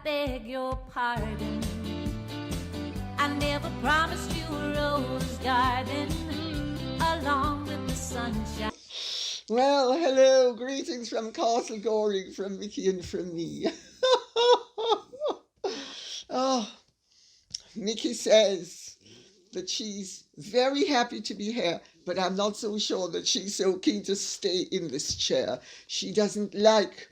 beg your pardon. I never promised you a rose garden along with the sunshine. Well, hello, greetings from Castle Goring, from Mickey and from me. Oh, Mickey says that she's very happy to be here, but I'm not so sure that she's so keen to stay in this chair. She doesn't like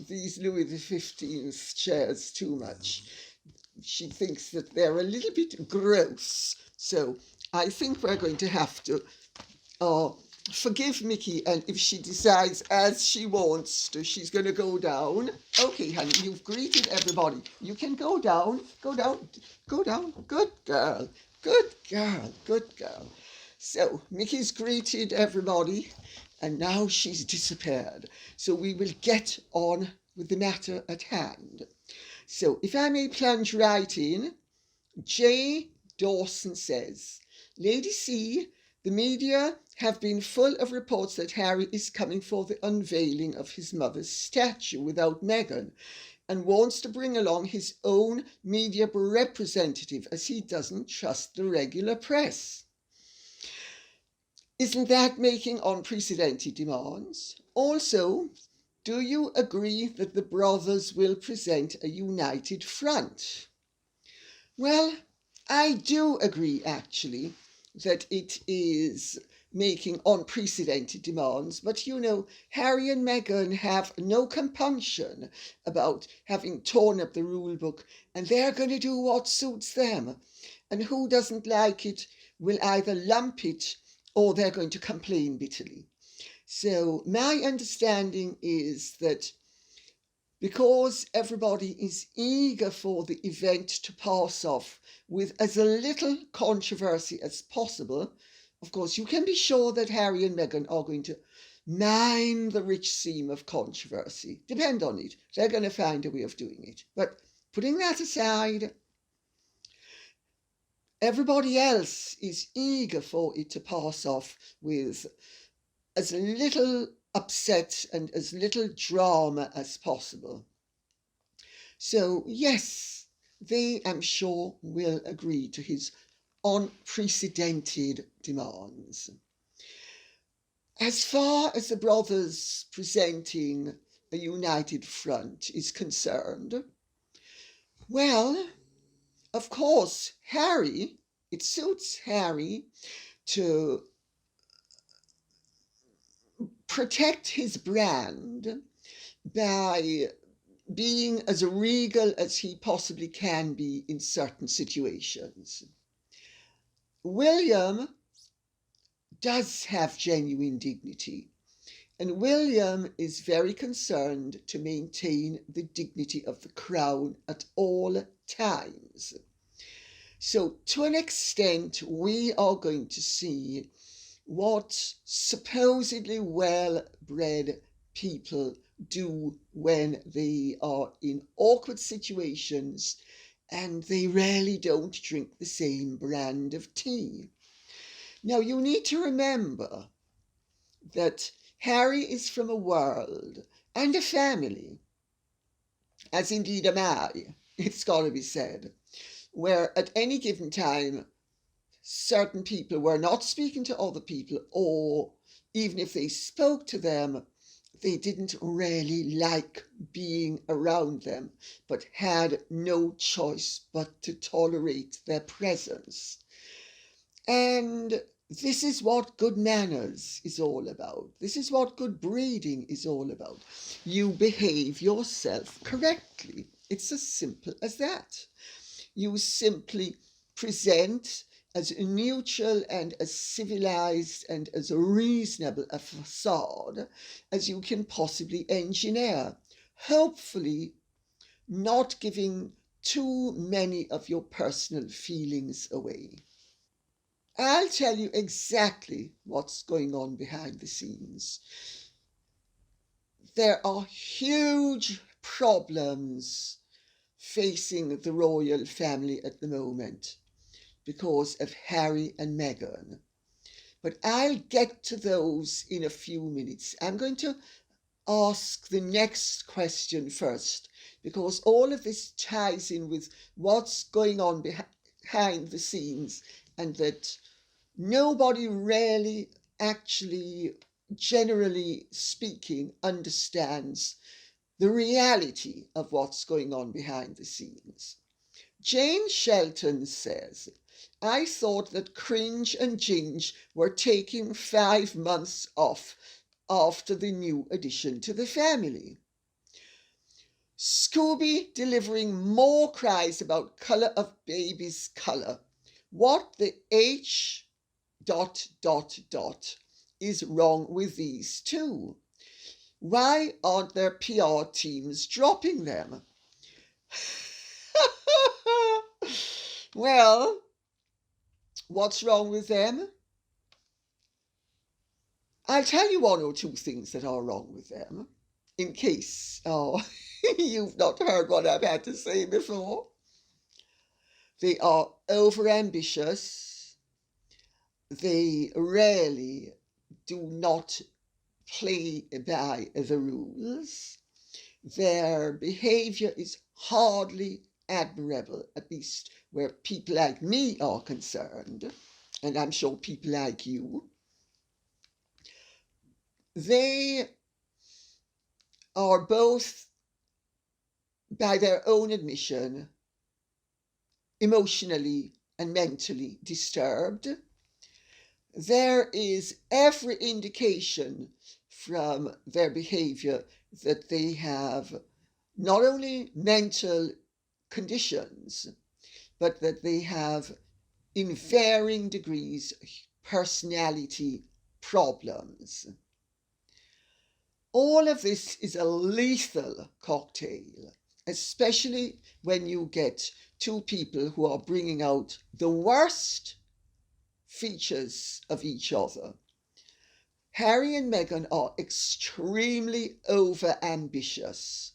these Louis XV chairs too much. She thinks that they're a little bit gross. So I think we're going to have to forgive Mickey, and if she decides as she wants to, she's going to go down. Okay, honey, you've greeted everybody. You can go down, go down, go down. Good girl, good girl, good girl. So Mickey's greeted everybody, and now she's disappeared. So we will get on with the matter at hand. So if I may plunge right in, J. Dawson says, Lady C, the media have been full of reports that Harry is coming for the unveiling of his mother's statue without Meghan, and wants to bring along his own media representative as he doesn't trust the regular press. Isn't that making unprecedented demands? Also, do you agree that the brothers will present a united front? Well, I do agree, actually, that it is making unprecedented demands, but you know, Harry and Meghan have no compunction about having torn up the rule book, and they're going to do what suits them. And who doesn't like it will either lump it or they're going to complain bitterly. So my understanding is that because everybody is eager for the event to pass off with as little controversy as possible, of course, you can be sure that Harry and Meghan are going to mine the rich seam of controversy. Depend on it. They're going to find a way of doing it. But putting that aside, everybody else is eager for it to pass off with as little upset and as little drama as possible. So yes, they, I'm sure, will agree to his unprecedented demands. As far as the brothers presenting a united front is concerned, well, of course, Harry, it suits Harry to protect his brand by being as regal as he possibly can be in certain situations. William does have genuine dignity, and William is very concerned to maintain the dignity of the crown at all times. So to an extent, we are going to see what supposedly well-bred people do when they are in awkward situations and they rarely don't drink the same brand of tea. Now, you need to remember that Harry is from a world and a family, as indeed am I, it's got to be said, where at any given time certain people were not speaking to other people, or even if they spoke to them, they didn't really like being around them, but had no choice but to tolerate their presence. And this is what good manners is all about. This is what good breeding is all about. You behave yourself correctly. It's as simple as that. You simply present as neutral and as civilized and as reasonable a facade as you can possibly engineer, hopefully not giving too many of your personal feelings away. I'll tell you exactly what's going on behind the scenes. There are huge problems facing the royal family at the moment because of Harry and Meghan. But I'll get to those in a few minutes. I'm going to ask the next question first because all of this ties in with what's going on behind the scenes, and that nobody really actually, generally speaking, understands the reality of what's going on behind the scenes. Jane Shelton says, I thought that Cringe and Ginge were taking 5 months off after the new addition to the family. Scooby delivering more cries about colour of baby's colour. What the H ... is wrong with these two? Why aren't their PR teams dropping them? Well, what's wrong with them? I'll tell you one or two things that are wrong with them, in case you've not heard what I've had to say before. They are overambitious. They rarely do not play by the rules. Their behaviour is hardly admirable, at least where people like me are concerned, and I'm sure people like you. They are both, by their own admission, emotionally and mentally disturbed. There is every indication from their behaviour that they have not only mental conditions, but that they have, in varying degrees, personality problems. All of this is a lethal cocktail, especially when you get two people who are bringing out the worst features of each other. Harry and Meghan are extremely over-ambitious.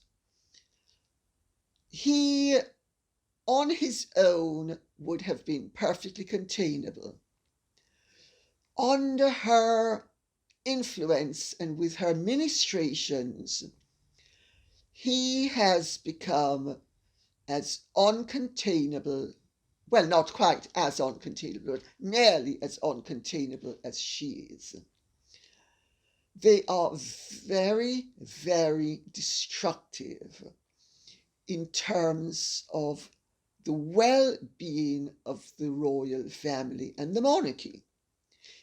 He, on his own, would have been perfectly containable. Under her influence and with her ministrations, he has become as uncontainable, well, not quite as uncontainable, but nearly as uncontainable as she is. They are very, very destructive in terms of the well-being of the royal family and the monarchy.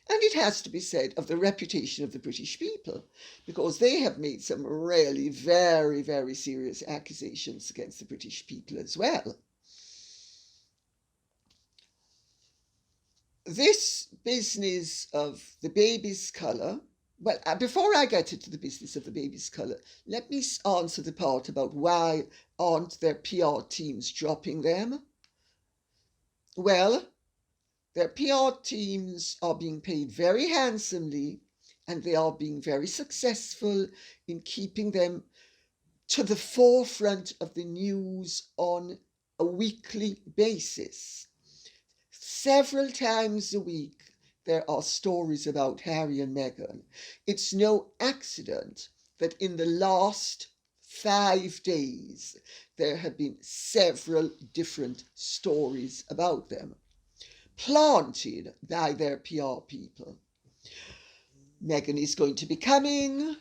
And it has to be said of the reputation of the British people, because they have made some really very, very serious accusations against the British people as well. This business of the baby's colour, well, before I get into the business of the baby's colour, let me answer the part about why aren't their PR teams dropping them. Well, their PR teams are being paid very handsomely, and they are being very successful in keeping them to the forefront of the news on a weekly basis. Several times a week, there are stories about Harry and Meghan. It's no accident that in the last 5 days, there have been several different stories about them, planted by their PR people. Meghan is going to be coming.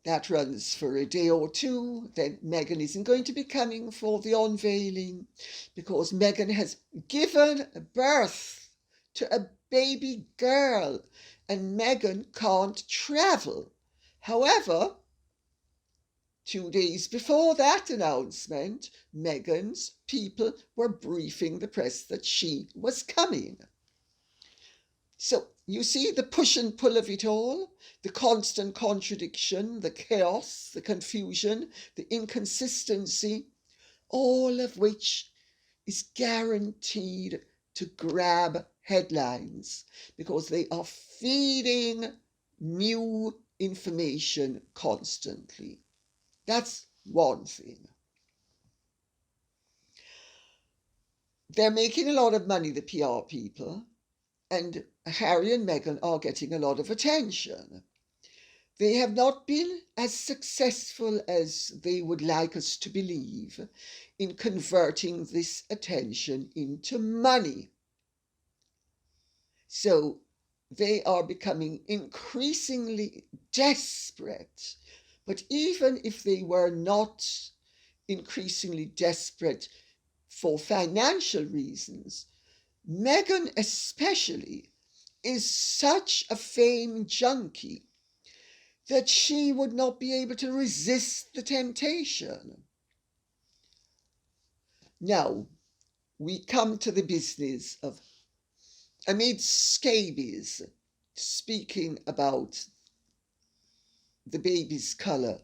That runs for a day or two. Then Meghan isn't going to be coming for the unveiling because Meghan has given birth to a baby girl and Meghan can't travel. However, 2 days before that announcement, Meghan's people were briefing the press that she was coming. So you see the push and pull of it all, the constant contradiction, the chaos, the confusion, the inconsistency, all of which is guaranteed to grab headlines because they are feeding new information constantly. That's one thing. They're making a lot of money, the PR people, and Harry and Meghan are getting a lot of attention. They have not been as successful as they would like us to believe in converting this attention into money. So they are becoming increasingly desperate. But even if they were not increasingly desperate for financial reasons, Meghan especially is such a fame junkie that she would not be able to resist the temptation. Now, we come to the business of Meghan SCHEMES speaking about the baby's colour.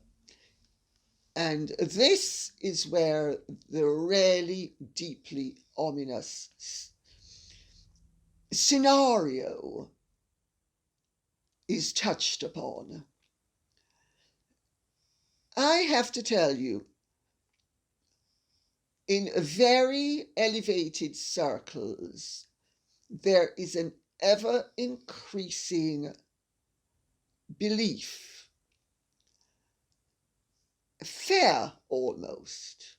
And this is where the really deeply ominous scenario is touched upon. I have to tell you, in very elevated circles, there is an ever-increasing belief, fear almost,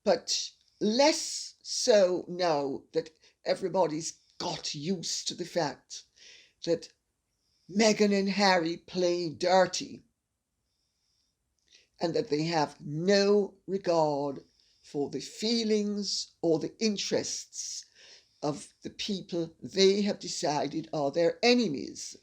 but less so now that everybody's got used to the fact that Meghan and Harry play dirty and that they have no regard for the feelings or the interests of the people they have decided are their enemies.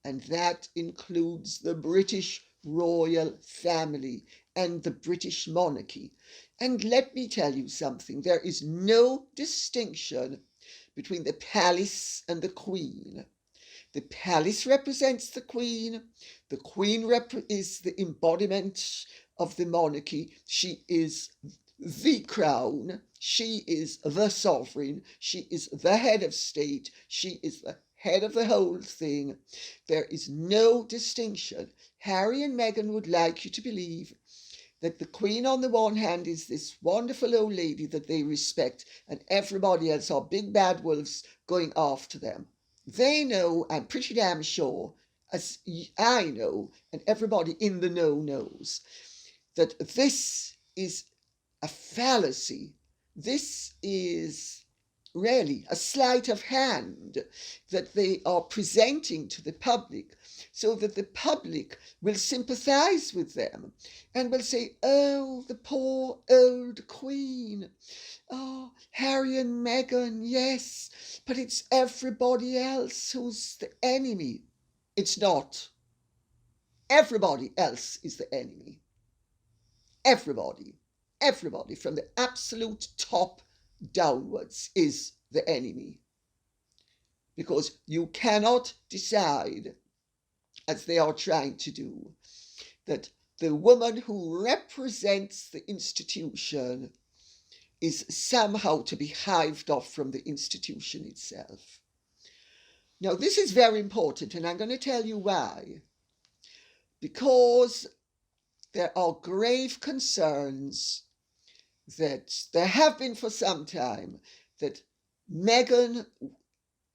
And that includes the British royal family and the British monarchy. And let me tell you something, there is no distinction between the palace and the Queen. The palace represents the Queen is the embodiment of the monarchy. She is the crown, she is the sovereign, she is the head of state, she is the head of the whole thing. There is no distinction. Harry and Meghan would like you to believe that the Queen on the one hand is this wonderful old lady that they respect, and everybody else are big bad wolves going after them. They know, I'm pretty damn sure, as I know, and everybody in the know knows, that this is a fallacy. This is really a sleight of hand that they are presenting to the public so that the public will sympathize with them and will say, oh, the poor old Queen. Oh, Harry and Meghan, yes, but it's everybody else who's the enemy. It's not. Everybody else is the enemy. Everybody from the absolute top downwards is the enemy. Because you cannot decide, as they are trying to do, that the woman who represents the institution is somehow to be hived off from the institution itself. Now, this is very important, and I'm going to tell you why. Because there are grave concerns that there have been for some time, that Meghan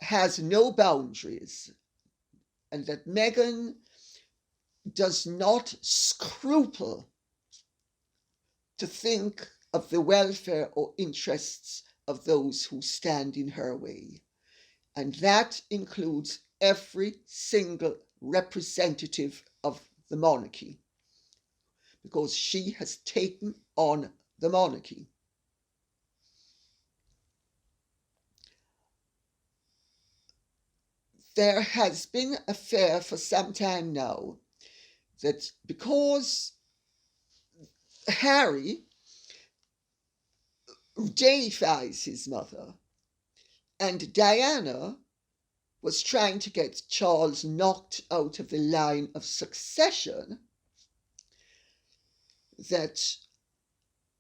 has no boundaries and that Meghan does not scruple to think of the welfare or interests of those who stand in her way. And that includes every single representative of the monarchy, because she has taken on the monarchy. There has been a fear for some time now that because Harry deifies his mother and Diana was trying to get Charles knocked out of the line of succession, that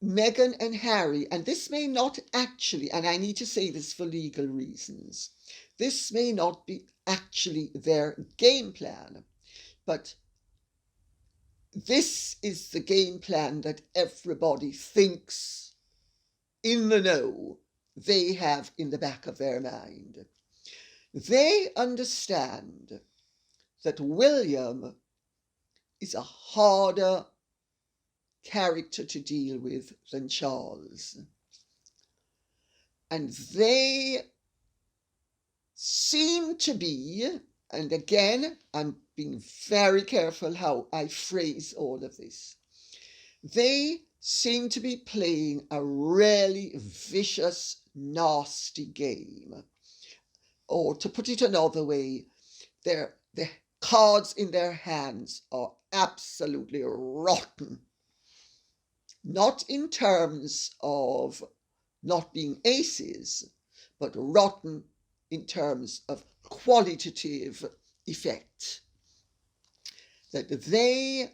Meghan and Harry, and this may not actually, and I need to say this for legal reasons, this may not be actually their game plan, but this is the game plan that everybody thinks in the know they have in the back of their mind. They understand that William is a harder character to deal with than Charles. And they seem to be, and again, I'm being very careful how I phrase all of this, they seem to be playing a really vicious, nasty game. Or to put it another way, the cards in their hands are absolutely rotten. Not in terms of not being aces, but rotten in terms of qualitative effect. That the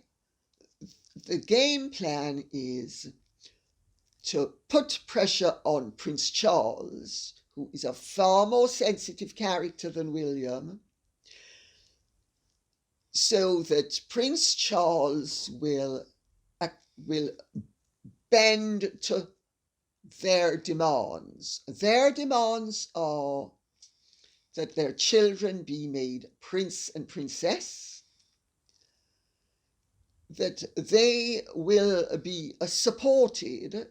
game plan is to put pressure on Prince Charles, who is a far more sensitive character than William, so that Prince Charles will bend to their demands. Their demands are that their children be made prince and princess, that they will be supported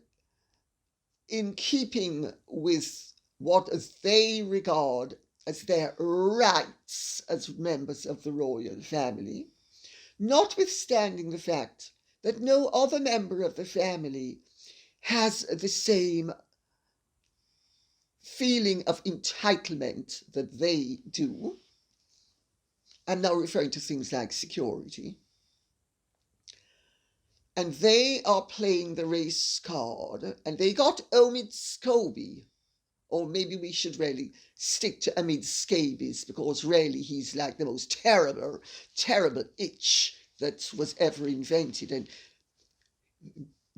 in keeping with what they regard as their rights as members of the royal family, notwithstanding the fact that no other member of the family has the same feeling of entitlement that they do. I'm now referring to things like security. And they are playing the race card, and they got Omid Scobie, or maybe we should really stick to Omid Scabies, because really he's like the most terrible, terrible itch that was ever invented. And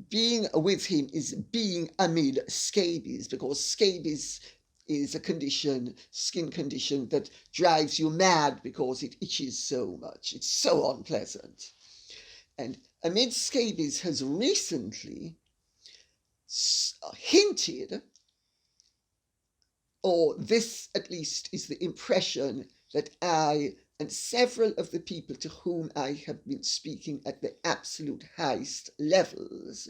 being with him is being amid scabies, because scabies is a condition, skin condition, that drives you mad because it itches so much. It's so unpleasant. And amid scabies has recently hinted, or this at least is the impression that I and several of the people to whom I have been speaking at the absolute highest levels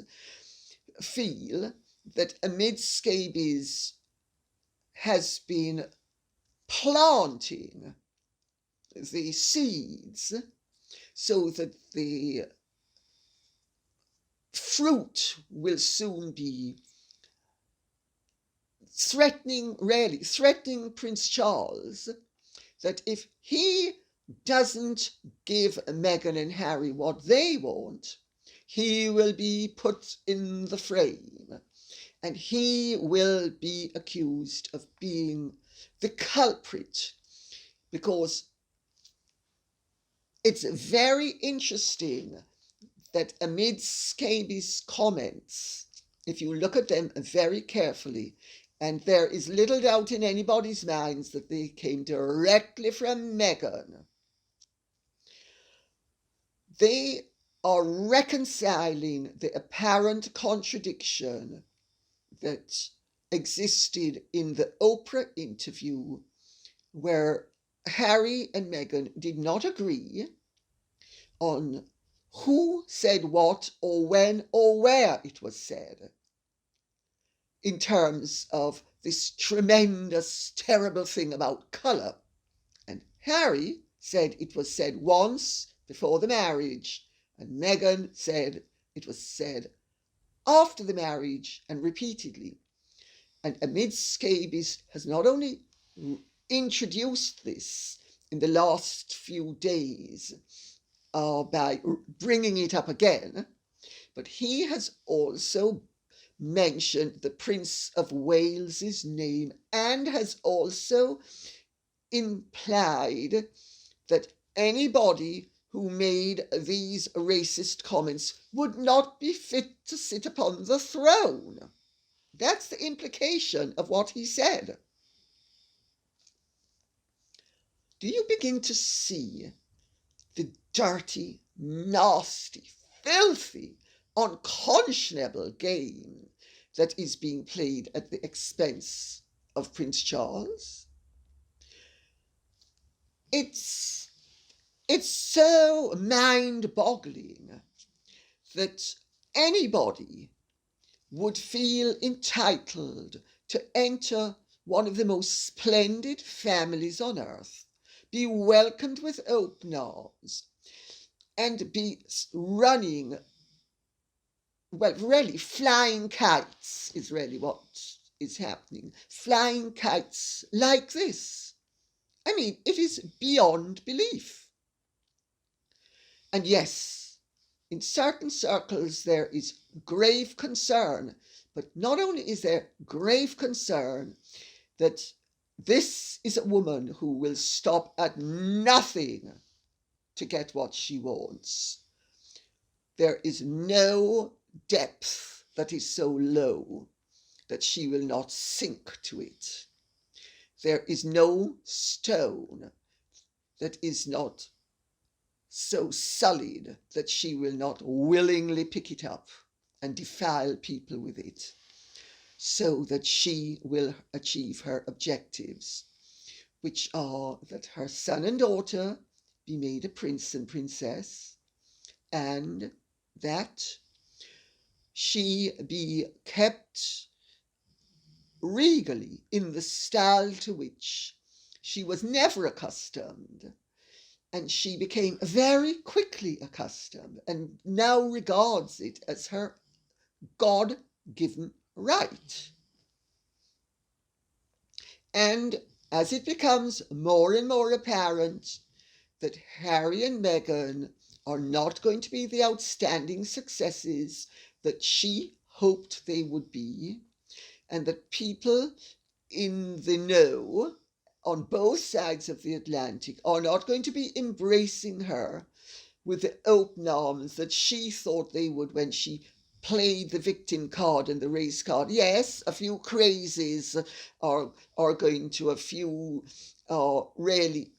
feel, that amid scabies has been planting the seeds so that the fruit will soon be threatening Prince Charles, that if he doesn't give Meghan and Harry what they want, he will be put in the frame, and he will be accused of being the culprit, because it's very interesting that amid Scabies' comments, if you look at them very carefully, and there is little doubt in anybody's minds that they came directly from Meghan, they are reconciling the apparent contradiction that existed in the Oprah interview, where Harry and Meghan did not agree on who said what, or when, or where it was said, in terms of this tremendous, terrible thing about colour. And Harry said it was said once before the marriage, and Meghan said it was said after the marriage and repeatedly. And amid scabies has not only introduced this in the last few days by bringing it up again, but he has also mentioned the Prince of Wales's name, and has also implied that anybody who made these racist comments would not be fit to sit upon the throne. That's the implication of what he said. Do you begin to see the dirty, nasty, filthy, unconscionable game that is being played at the expense of Prince Charles? It's It's so mind-boggling that anybody would feel entitled to enter one of the most splendid families on earth, be welcomed with open arms, and be running, well, really flying kites is really what is happening. Flying kites like this. I mean, it is beyond belief. And yes, in certain circles there is grave concern, but not only is there grave concern that this is a woman who will stop at nothing to get what she wants. There is no depth that is so low that she will not sink to it. There is no stone that is not so sullied that she will not willingly pick it up and defile people with it, so that she will achieve her objectives, which are that her son and daughter be made a prince and princess, and that she be kept regally in the style to which she was never accustomed, and she became very quickly accustomed and now regards it as her God-given right. And as it becomes more and more apparent that Harry and Meghan are not going to be the outstanding successes that she hoped they would be, and that people in the know on both sides of the Atlantic are not going to be embracing her with the open arms that she thought they would when she played the victim card and the race card. Yes, a few crazies are going to, a few really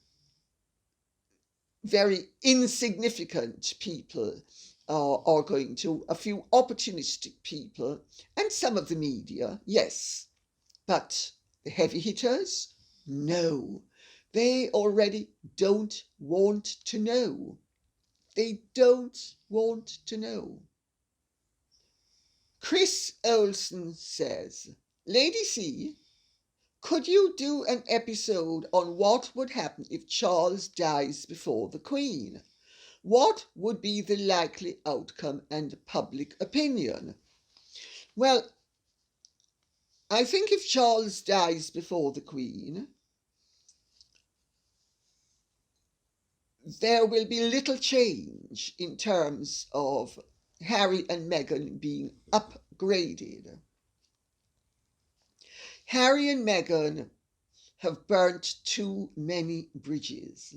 very insignificant people are going to, a few opportunistic people, and some of the media, yes. But the heavy hitters, no. They already don't want to know. They don't want to know. Chris Olsen says, Lady C, could you do an episode on what would happen if Charles dies before the Queen? What would be the likely outcome and public opinion? Well, I think if Charles dies before the Queen, there will be little change in terms of Harry and Meghan being upgraded. Harry and Meghan have burnt too many bridges.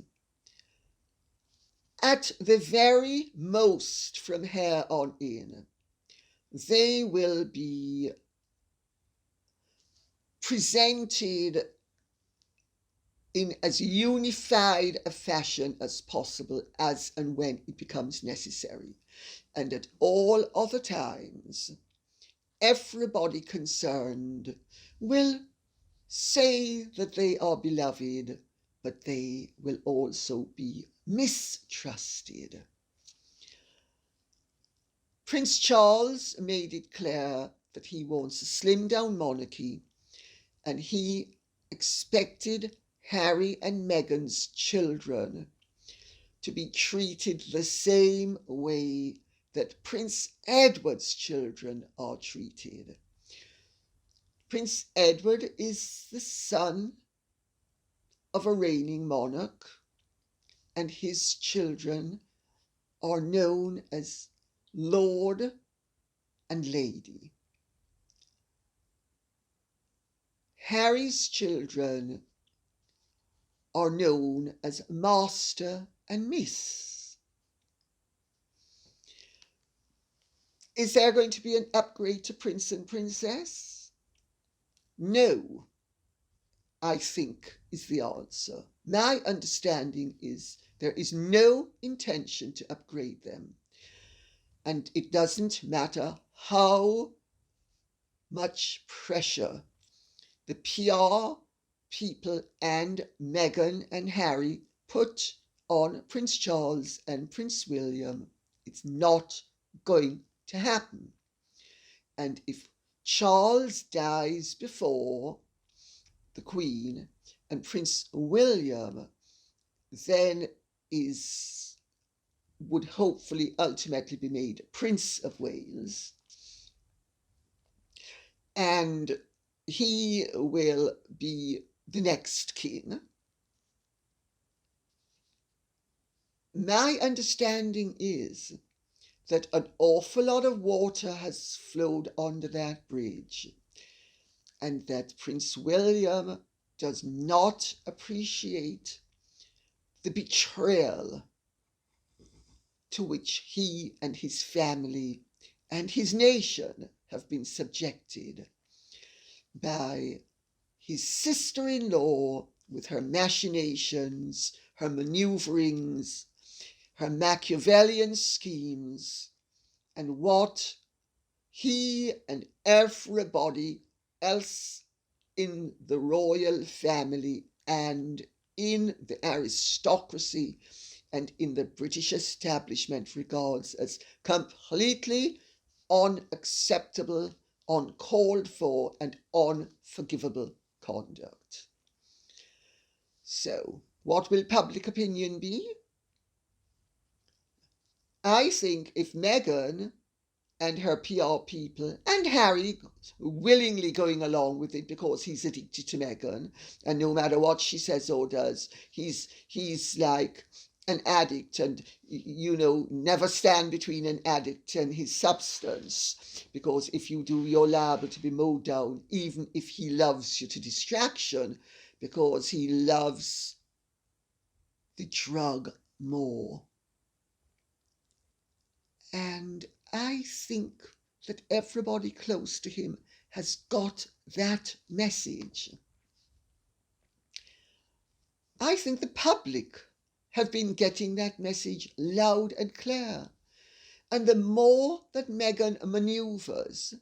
At the very most, from here on in, they will be presented in as unified a fashion as possible as and when it becomes necessary. And at all other times, everybody concerned will say that they are beloved, but they will also be mistrusted. Prince Charles made it clear that he wants a slimmed-down monarchy, and he expected Harry and Meghan's children to be treated the same way that Prince Edward's children are treated. Prince Edward is the son of a reigning monarch, and his children are known as Lord and Lady. Harry's children are known as Master and Miss. Is there going to be an upgrade to Prince and Princess? No, I think is the answer. My understanding is there is no intention to upgrade them. And it doesn't matter how much pressure the PR people and Meghan and Harry put on Prince Charles and Prince William. It's not going to happen. And if Charles dies before the Queen and Prince William then would hopefully ultimately be made Prince of Wales, and he will be the next king. My understanding is that an awful lot of water has flowed under that bridge, and that Prince William does not appreciate the betrayal to which he and his family and his nation have been subjected by his sister-in-law with her machinations, her maneuverings, her Machiavellian schemes, and what he and everybody else in the royal family and in the aristocracy and in the British establishment regards as completely unacceptable, uncalled for, and unforgivable conduct. So, what will public opinion be? I think if Meghan and her PR people, and Harry willingly going along with it because he's addicted to Meghan, and no matter what she says or does, he's like an addict, and never stand between an addict and his substance, because if you do, you're liable to be mowed down, even if he loves you to distraction, because he loves the drug more. And I think that everybody close to him has got that message. I think the public have been getting that message loud and clear. And the more that Meghan manoeuvres,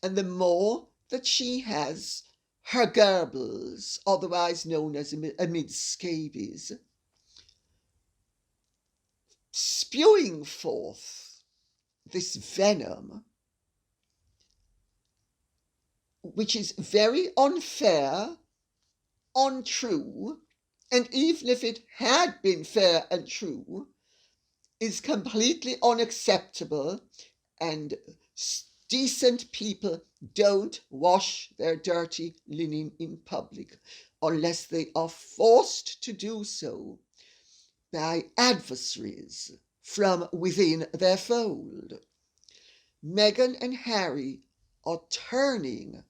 and the more that she has her Goebbels, otherwise known as amidst scabies, spewing forth this venom, which is very unfair, untrue, and even if it had been fair and true, is completely unacceptable, and decent people don't wash their dirty linen in public unless they are forced to do so by adversaries from within their fold. Meghan and Harry are turning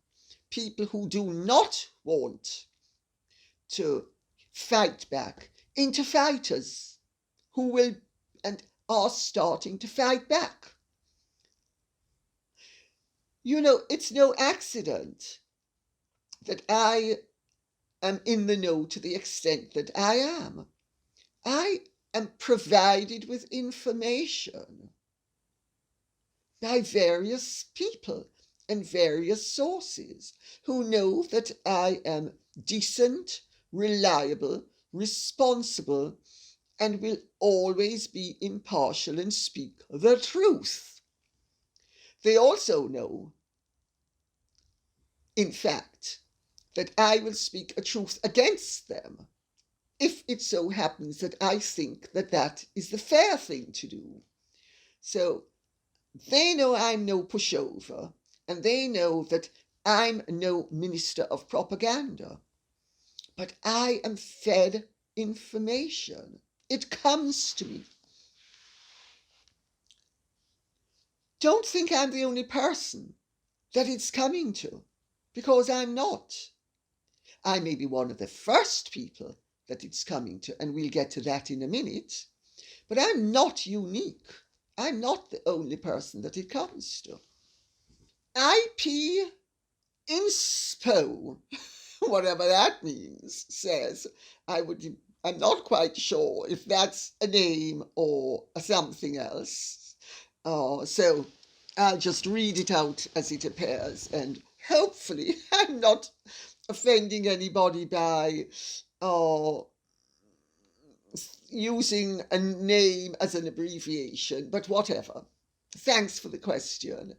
people who do not want to fight back into fighters who will and are starting to fight back. It's no accident that I am in the know to the extent that I am. I am provided with information by various people and various sources who know that I am decent, reliable, responsible, and will always be impartial and speak the truth. They also know, in fact, that I will speak a truth against them if it so happens that I think that that is the fair thing to do. So they know I'm no pushover, and they know that I'm no minister of propaganda. But I am fed information. It comes to me. Don't think I'm the only person that it's coming to, because I'm not. I may be one of the first people that it's coming to, and we'll get to that in a minute, but I'm not unique. I'm not the only person that it comes to. IP Inspo, whatever that means, says, I'm not quite sure if that's a name or something else. So I'll just read it out as it appears, and hopefully I'm not offending anybody by using a name as an abbreviation, but whatever. Thanks for the question.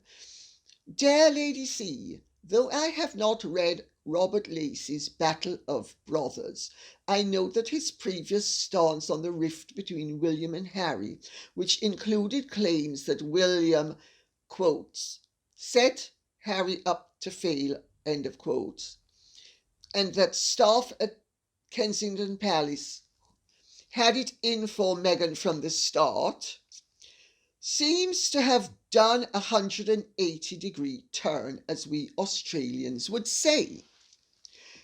Dear Lady C, though I have not read Robert Lacey's Battle of Brothers, I know that his previous stance on the rift between William and Harry, which included claims that William, quotes, set Harry up to fail, end of quotes, and that staff at Kensington Palace had it in for Meghan from the start, seems to have done a 180-degree turn, as we Australians would say.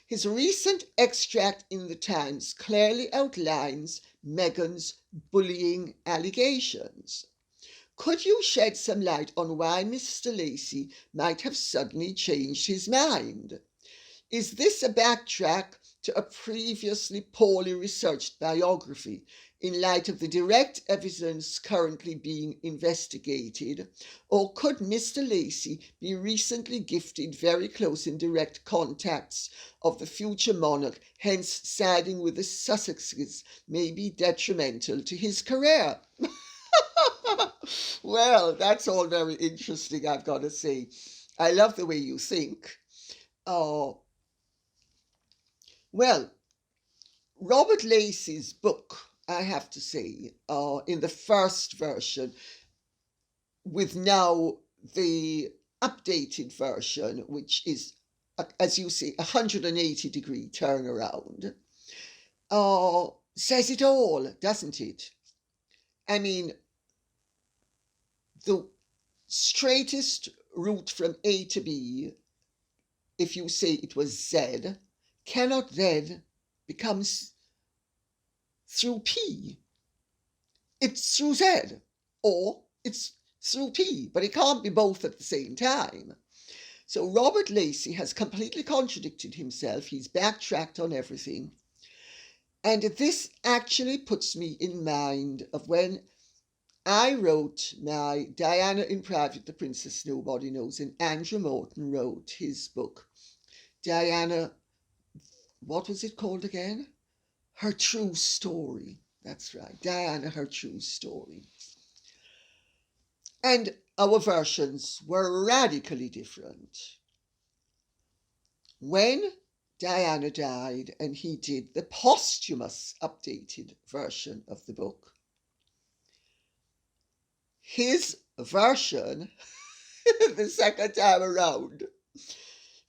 His recent extract in the Times clearly outlines Meghan's bullying allegations. Could you shed some light on why Mr. Lacey might have suddenly changed his mind? Is this a backtrack to a previously poorly researched biography in light of the direct evidence currently being investigated? Or could Mr. Lacey be recently gifted very close and direct contacts of the future monarch, hence siding with the Sussexes may be detrimental to his career? Well, that's all very interesting, I've got to say. I love the way you think. Well, Robert Lacey's book, I have to say, in the first version, with now the updated version, which is, as you say, 180-degree turnaround, says it all, doesn't it? I mean, the straightest route from A to B, if you say it was Z, cannot then become through P. It's through Z, or it's through P, but it can't be both at the same time. So Robert Lacey has completely contradicted himself. He's backtracked on everything. And this actually puts me in mind of when I wrote my Diana in Private, the Princess Nobody Knows, and Andrew Morton wrote his book, Diana, what was it called again? Her True Story. That's right, Diana, Her True Story. And our versions were radically different. When Diana died and he did the posthumous updated version of the book, his version, the second time around,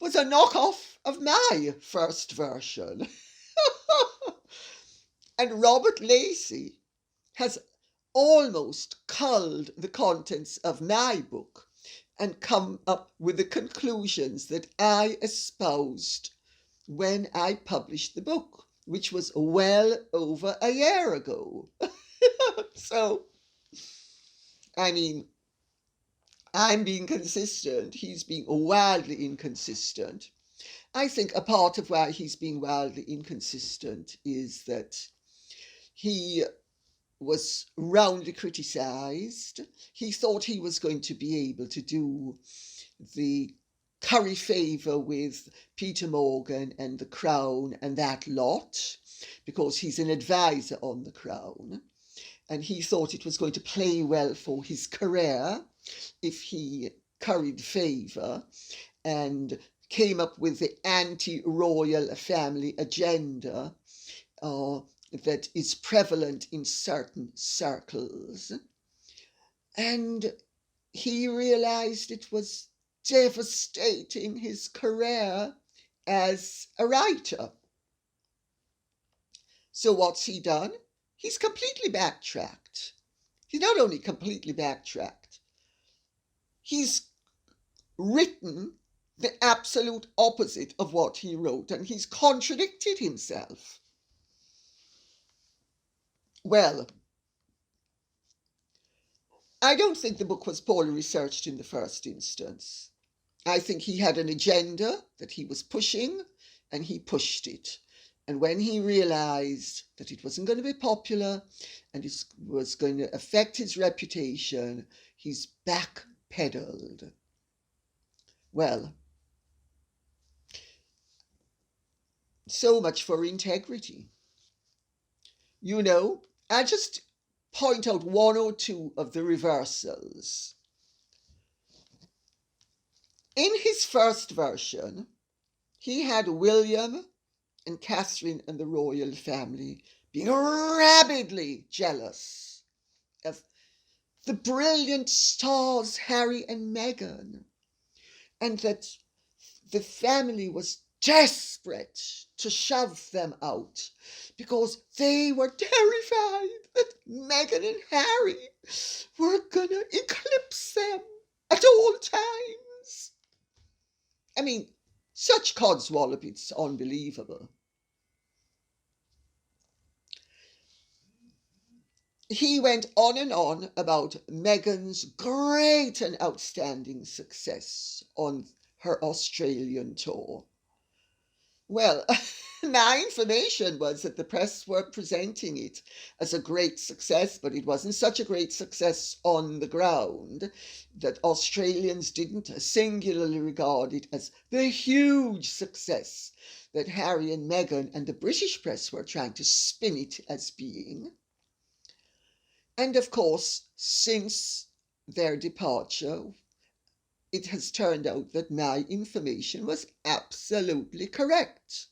was a knockoff of my first version. And Robert Lacey has almost culled the contents of my book and come up with the conclusions that I espoused when I published the book, which was well over a year ago. So, I mean, I'm being consistent. He's being wildly inconsistent. I think a part of why he's being wildly inconsistent is that he was roundly criticised. He thought he was going to be able to do the curry favour with Peter Morgan and the Crown and that lot, because he's an advisor on the Crown. And he thought it was going to play well for his career if he curried favour and came up with the anti-royal family agenda that is prevalent in certain circles. And he realised it was devastating his career as a writer. So what's he done? He's completely backtracked. He's not only completely backtracked, he's written the absolute opposite of what he wrote, and he's contradicted himself. Well, I don't think the book was poorly researched in the first instance. I think he had an agenda that he was pushing, and he pushed it. And when he realised that it wasn't going to be popular and it was going to affect his reputation, he's backpedaled. Well, so much for integrity. You know, I'll just point out one or two of the reversals. In his first version, he had William and Catherine and the royal family being rabidly jealous of the brilliant stars Harry and Meghan, and that the family was desperate to shove them out because they were terrified that Meghan and Harry were gonna eclipse them at all times. I mean, such codswallop, it's unbelievable. He went on and on about Meghan's great and outstanding success on her Australian tour. Well, my information was that the press were presenting it as a great success, but it wasn't such a great success on the ground, that Australians didn't singularly regard it as the huge success that Harry and Meghan and the British press were trying to spin it as being. And of course, since their departure, it has turned out that my information was absolutely correct.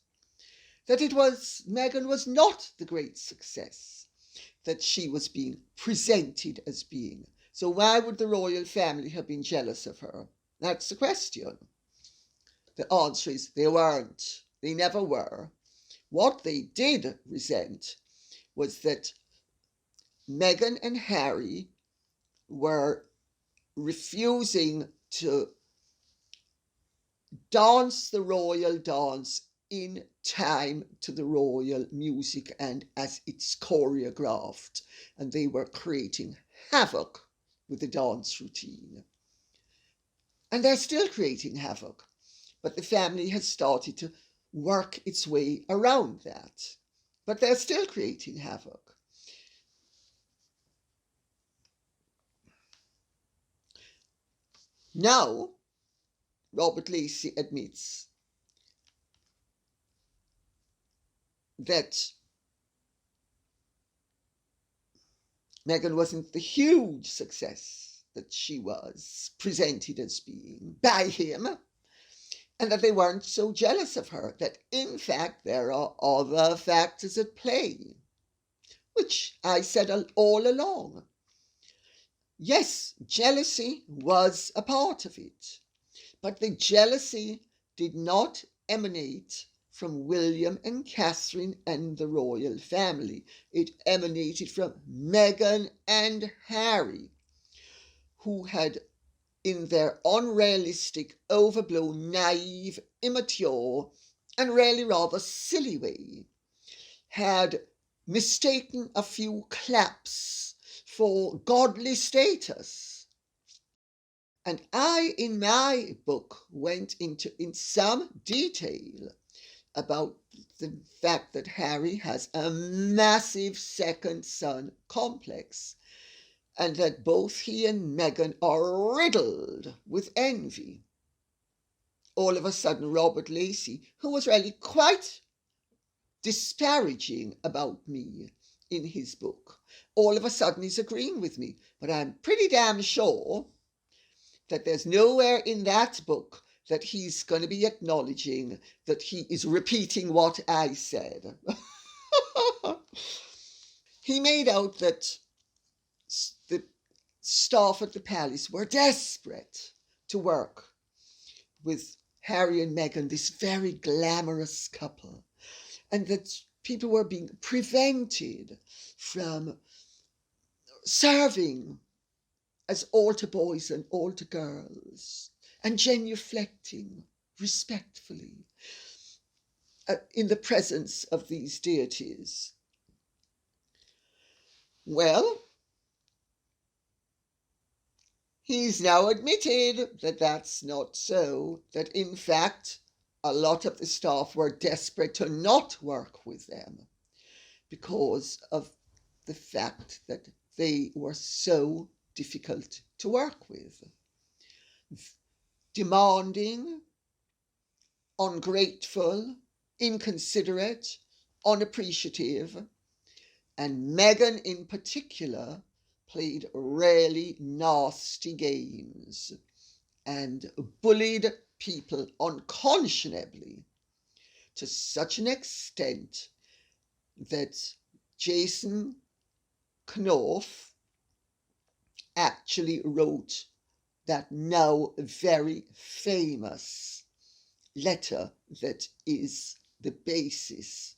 That Meghan was not the great success that she was being presented as being. So why would the royal family have been jealous of her? That's the question. The answer is they weren't. They never were. What they did resent was that Meghan and Harry were refusing to dance the royal dance in time to the royal music and as it's choreographed, and they were creating havoc with the dance routine. And they're still creating havoc, but the family has started to work its way around that. But they're still creating havoc. Now, Robert Lacey admits that Meghan wasn't the huge success that she was presented as being by him, and that they weren't so jealous of her, that in fact there are other factors at play, which I said all along. Yes, jealousy was a part of it, but the jealousy did not emanate from William and Catherine and the royal family. It emanated from Meghan and Harry, who had, in their unrealistic, overblown, naive, immature, and really rather silly way, had mistaken a few claps for godly status. And I, in my book, went into in some detail about the fact that Harry has a massive second son complex, and that both he and Meghan are riddled with envy. All of a sudden, Robert Lacey, who was really quite disparaging about me in his book, all of a sudden is agreeing with me. But I'm pretty damn sure that there's nowhere in that book that he's going to be acknowledging that he is repeating what I said. He made out that the staff at the palace were desperate to work with Harry and Meghan, this very glamorous couple, and that people were being prevented from serving as altar boys and altar girls and genuflecting respectfully in the presence of these deities. Well, he's now admitted that that's not so, that in fact a lot of the staff were desperate to not work with them because of the fact that they were so difficult to work with. Demanding, ungrateful, inconsiderate, unappreciative, and Meghan in particular played really nasty games and bullied people unconscionably to such an extent that Jason Knopf actually wrote that now very famous letter that is the basis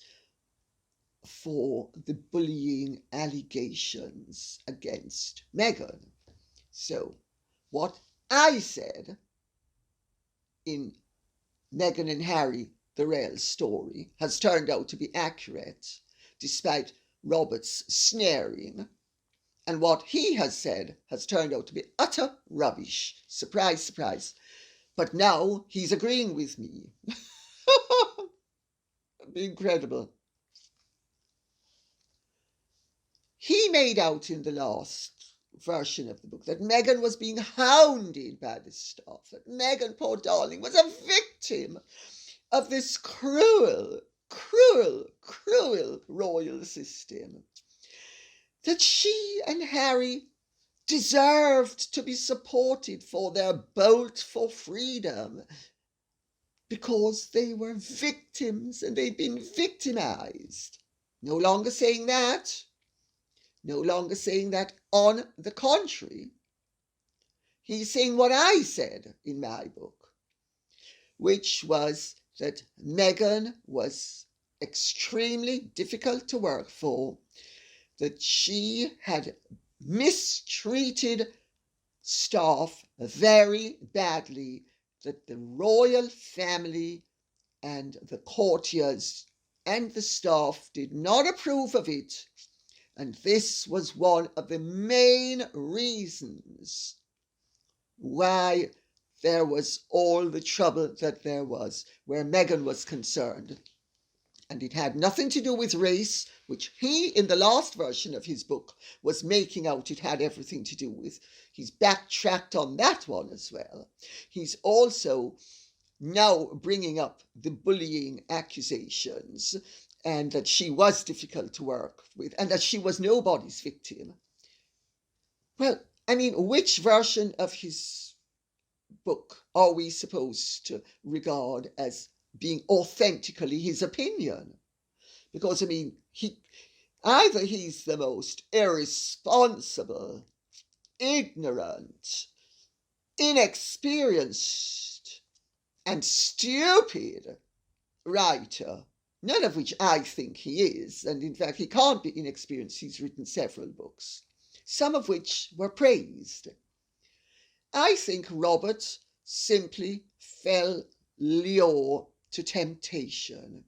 for the bullying allegations against Meghan. So, what I said in Meghan and Harry, the real story, has turned out to be accurate, despite Robert's snaring, and what he has said has turned out to be utter rubbish. Surprise, surprise. But now he's agreeing with me. Incredible. He made out in the last version of the book that Meghan was being hounded by the staff, that Meghan, poor darling, was a victim of this cruel, cruel, cruel royal system, that she and Harry deserved to be supported for their bolt for freedom because they were victims and they'd been victimized. No longer saying that. No longer saying that. On the contrary, he's saying what I said in my book, which was that Meghan was extremely difficult to work for, that she had mistreated staff very badly, that the royal family and the courtiers and the staff did not approve of it. And this was one of the main reasons why there was all the trouble that there was where Meghan was concerned. And it had nothing to do with race, which he, in the last version of his book, was making out it had everything to do with. He's backtracked on that one as well. He's also now bringing up the bullying accusations, and that she was difficult to work with, and that she was nobody's victim. Well, I mean, which version of his book are we supposed to regard as being authentically his opinion? Because, I mean, either he's the most irresponsible, ignorant, inexperienced, and stupid writer, none of which I think he is, and in fact he can't be inexperienced. He's written several books, some of which were praised. I think Robert simply fell lure to temptation.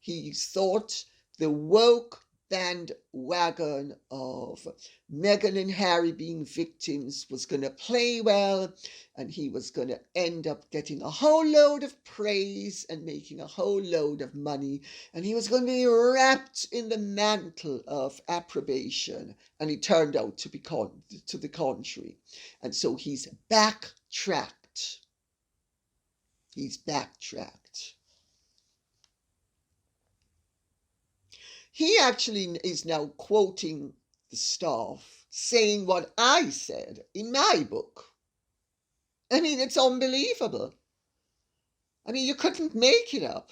He thought the woke bandwagon of Meghan and Harry being victims was going to play well, and he was going to end up getting a whole load of praise and making a whole load of money, and he was going to be wrapped in the mantle of approbation, and it turned out to be to the contrary. And so he's backtracked. He's backtracked. He actually is now quoting the staff, saying what I said in my book. I mean, it's unbelievable. I mean, you couldn't make it up.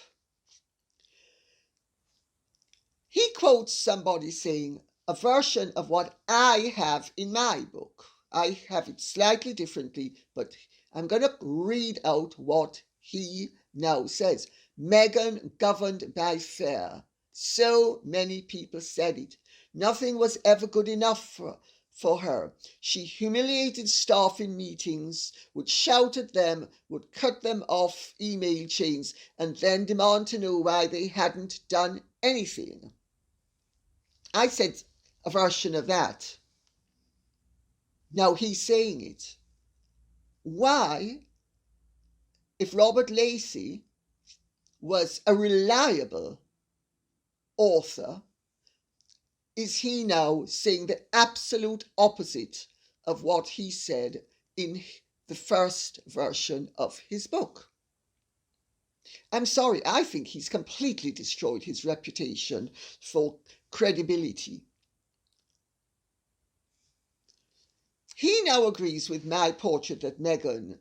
He quotes somebody saying a version of what I have in my book. I have it slightly differently, but I'm going to read out what he now says. Meghan governed by fear. So many people said it. Nothing was ever good enough for her. She humiliated staff in meetings, would shout at them, would cut them off email chains, and then demand to know why they hadn't done anything. I said a version of that. Now he's saying it. Why, if Robert Lacey was a reliable author, is he now saying the absolute opposite of what he said in the first version of his book? I'm sorry, I think he's completely destroyed his reputation for credibility. He now agrees with my portrait that Meghan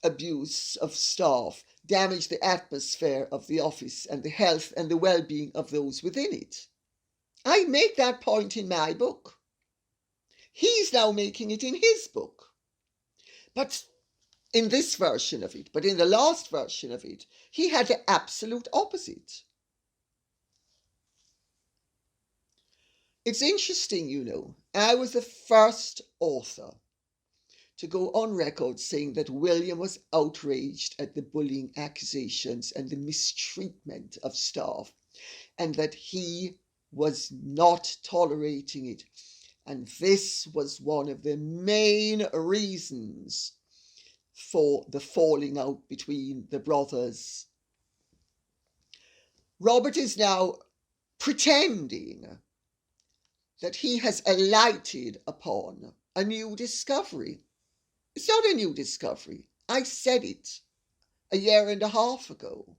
abuse of staff damaged the atmosphere of the office and the health and the well-being of those within it. I make that point in my book. He's now making it in his book. But in this version of it, but in the last version of it, he had the absolute opposite. It's interesting, you know, I was the first author to go on record saying that William was outraged at the bullying accusations and the mistreatment of staff, and that he was not tolerating it. And this was one of the main reasons for the falling out between the brothers. Robert is now pretending that he has alighted upon a new discovery. It's not a new discovery. I said it a year and a half ago.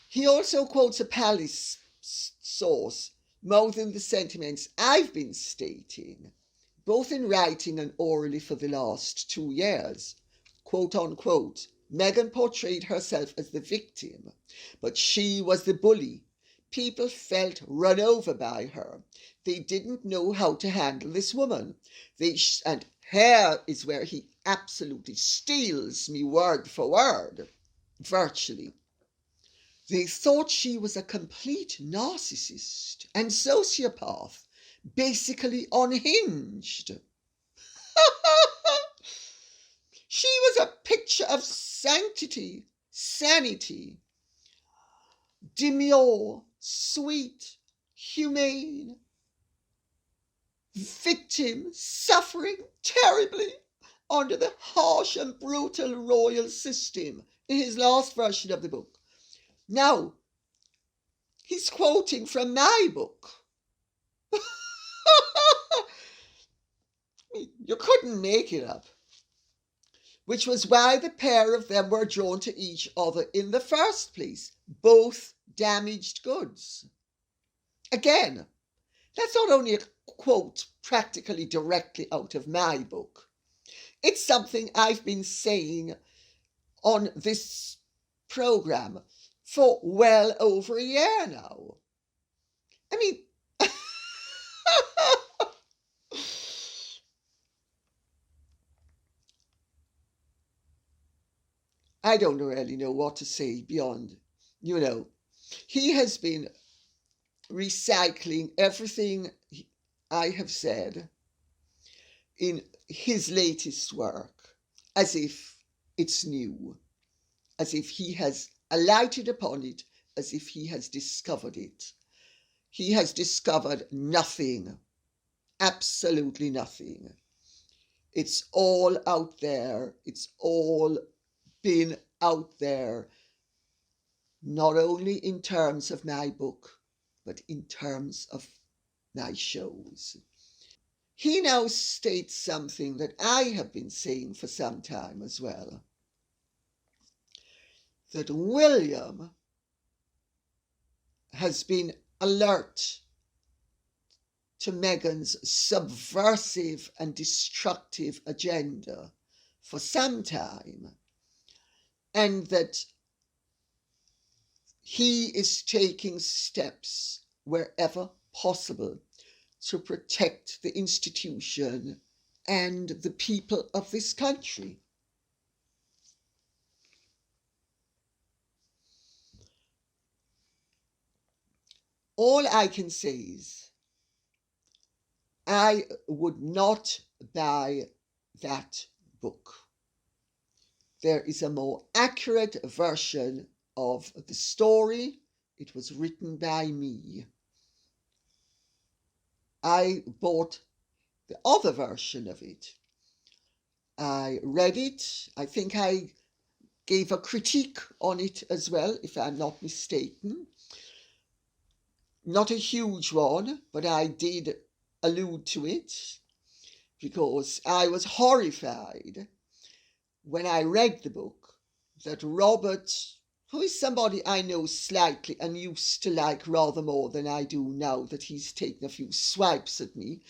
He also quotes a palace source, mouthing the sentiments I've been stating, both in writing and orally for the last 2 years. Quote unquote, Meghan portrayed herself as the victim, but she was the bully. People felt run over by her. They didn't know how to handle this woman. And here is where he absolutely steals me word for word, virtually. They thought she was a complete narcissist and sociopath, basically unhinged. She was a picture of sanctity, sanity, demure, sweet, humane, victim suffering terribly under the harsh and brutal royal system in his last version of the book. Now, he's quoting from my book. You couldn't make it up. Which was why the pair of them were drawn to each other in the first place. Both damaged goods. Again, that's not only a quote practically directly out of my book. It's something I've been saying on this program for well over a year now. I mean, I don't really know what to say beyond, he has been recycling everything I have said in his latest work as if it's new, as if he has alighted upon it, as if he has discovered it. He has discovered nothing, absolutely nothing. It's all out there. It's all been out there, not only in terms of my book, but in terms of my shows. He now states something that I have been saying for some time as well, that William has been alert to Meghan's subversive and destructive agenda for some time, and that he is taking steps wherever possible to protect the institution and the people of this country. All I can say is I would not buy that book. There is a more accurate version of the story. It was written by me. I bought the other version of it. I read it. I think I gave a critique on it as well, if I'm not mistaken. Not a huge one, but I did allude to it because I was horrified when I read the book that Robert, who is somebody I know slightly and used to like rather more than I do now that he's taken a few swipes at me.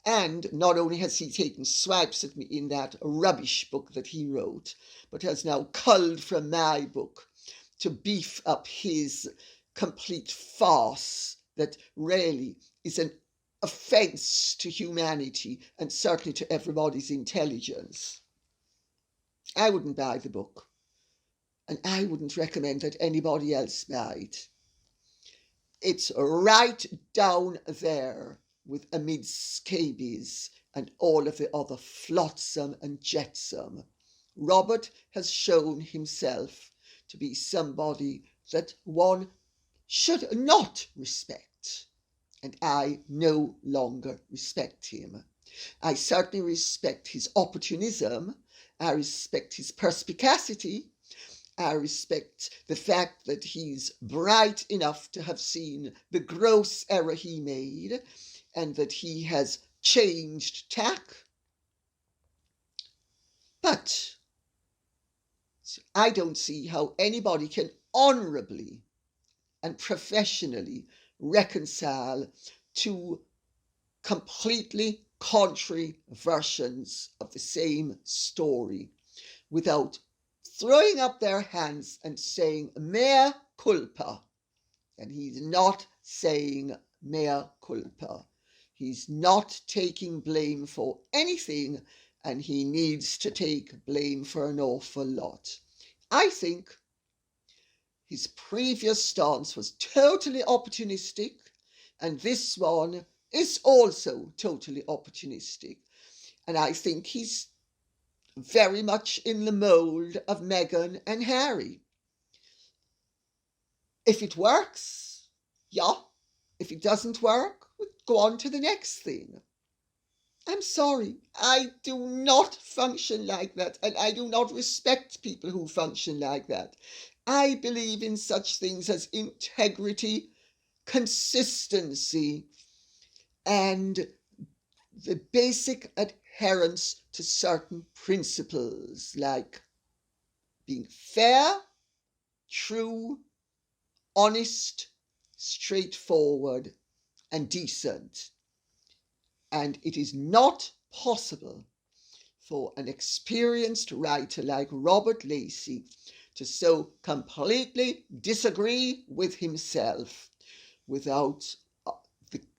And not only has he taken swipes at me in that rubbish book that he wrote, but has now culled from my book to beef up his complete farce that really is an offence to humanity and certainly to everybody's intelligence. I wouldn't buy the book, and I wouldn't recommend that anybody else buy it. It's right down there with Meghan SCHEMES and all of the other flotsam and jetsam. Robert has shown himself to be somebody that one should not respect, and I no longer respect him. I certainly respect his opportunism. I respect his perspicacity. I respect the fact that he's bright enough to have seen the gross error he made and that he has changed tack. But I don't see how anybody can honourably and professionally reconcile two completely contrary versions of the same story without throwing up their hands and saying mea culpa. And he's not saying mea culpa. He's not taking blame for anything, and he needs to take blame for an awful lot. I think his previous stance was totally opportunistic, and this one is also totally opportunistic. And I think he's very much in the mould of Meghan and Harry. If it works, yeah. If it doesn't work, we go on to the next thing. I'm sorry, I do not function like that, and I do not respect people who function like that. I believe in such things as integrity, consistency, and the basic adherence to certain principles like being fair, true, honest, straightforward, and decent. And it is not possible for an experienced writer like Robert Lacey to so completely disagree with himself without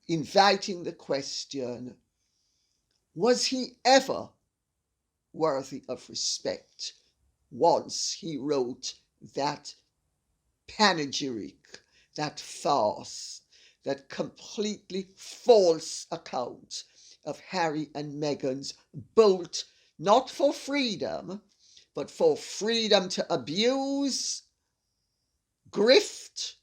inviting the question, was he ever worthy of respect once he wrote that panegyric, that farce, that completely false account of Harry and Meghan's bolt, not for freedom, but for freedom to abuse, grift,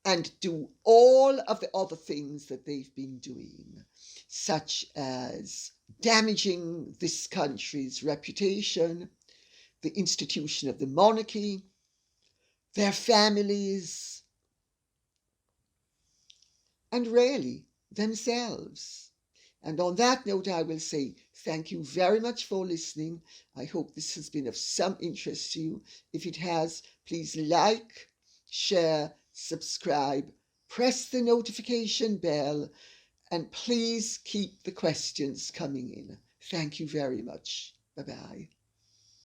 and do all of the other things that they've been doing, such as damaging this country's reputation, the institution of the monarchy, their families, and really themselves. And on that note, I will say thank you very much for listening. I hope this has been of some interest to you. If it has, please like, share, subscribe, press the notification bell, and please keep the questions coming in. Thank you very much. Bye-bye.